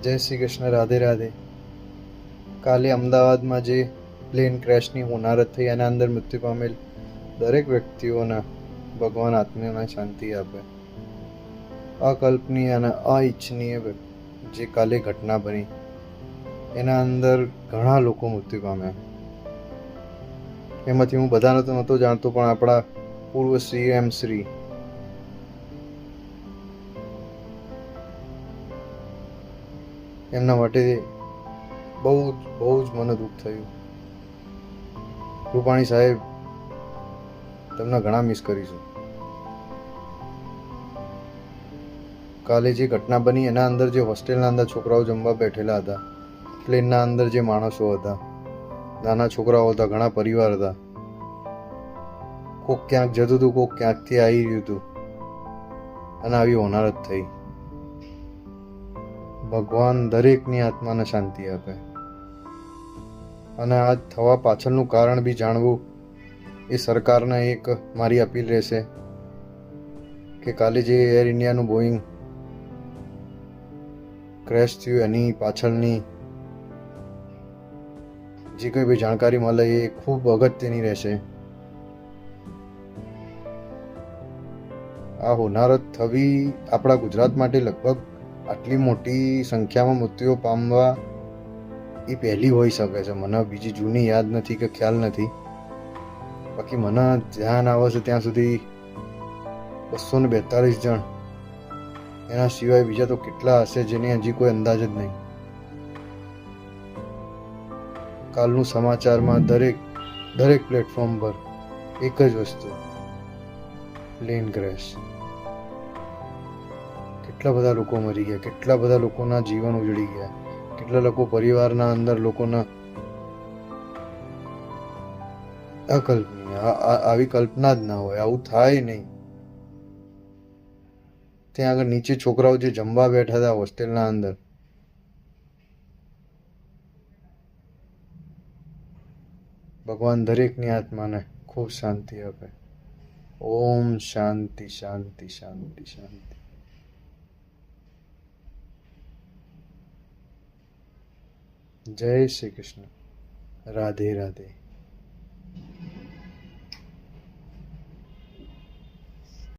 જય શ્રી કૃષ્ણ. રાધે રાધે. કાલે અમદાવાદમાં જે પ્લેન ક્રેશની હોનારત થઈ એના અંદર મૃત્યુ પામેલ દરેક વ્યક્તિઓના ભગવાન આત્માને શાંતિ આપે. અકલ્પનીય અને અનિચ્છનીય જે કાલે ઘટના બની એના અંદર ઘણા લોકો મૃત્યુ પામ્યા. એમાંથી હું બધાને તો નહોતો જાણતો, પણ આપણા પૂર્વ સીએમ શ્રી એમના માટે બહુ જ મને દુઃખ થયું. રૂપાણી સાહેબ, તમને ઘણા મિસ કરીશું. કાલે જે ઘટના બની એના અંદર જે હોસ્ટેલના અંદર છોકરાઓ જમવા બેઠેલા હતા, પ્લેનના અંદર જે માણસો હતા, નાના છોકરાઓ હતા, ઘણા પરિવાર હતા, કોક ક્યાંક જતું હતું, કોક ક્યાંકથી આવી રહ્યું હતું અને આવી હોનારત થઈ. ભગવાન દરેકની આત્માને શાંતિ આપે. અને આ થવા પાછળનું કારણ બી જાણવું એ સરકારને એક મારી અપીલ રહેશે કે કાલે જે એર ઇન્ડિયાનું બોઈંગ ક્રેશ થયું એની પાછળની જે કંઈ બી જાણકારી મળે એ ખૂબ અગત્યની રહેશે. આ હોનારત થવી આપણા ગુજરાત માટે લગભગ આટલી મોટી સંખ્યામાં મૃત્યુઓ પામવા એ પહેલી હોઈ શકે છે. મને બીજી જૂની યાદ નથી કે ખ્યાલ નથી. બાકી મને ધ્યાન આવે છે ત્યાં સુધી 242 જણ, એના સિવાય બીજા તો કેટલા હશે જેની હજી કોઈ અંદાજ જ નહીં. કાલનું સમાચારમાં દરેક પ્લેટફોર્મ પર એક જ વસ્તુ, પ્લેન ક્રેશ. કેટલા બધા લોકો મરી ગયા, કેટલા બધા લોકોના જીવન ઉજળી ગયા, કેટલા લોકો પરિવારના અંદર લોકોના અકલ્પનીય. આવી કલ્પના જ ના હોય, આવું થાય નહીં. ત્યાં આગળ નીચે છોકરાઓ જે જમવા બેઠા હતા હોસ્ટેલના અંદર, ભગવાન દરેકની આત્માને ખૂબ શાંતિ આપે. ઓમ શાંતિ શાંતિ શાંતિ શાંતિ. જય શ્રી કૃષ્ણ. રાધે રાધે.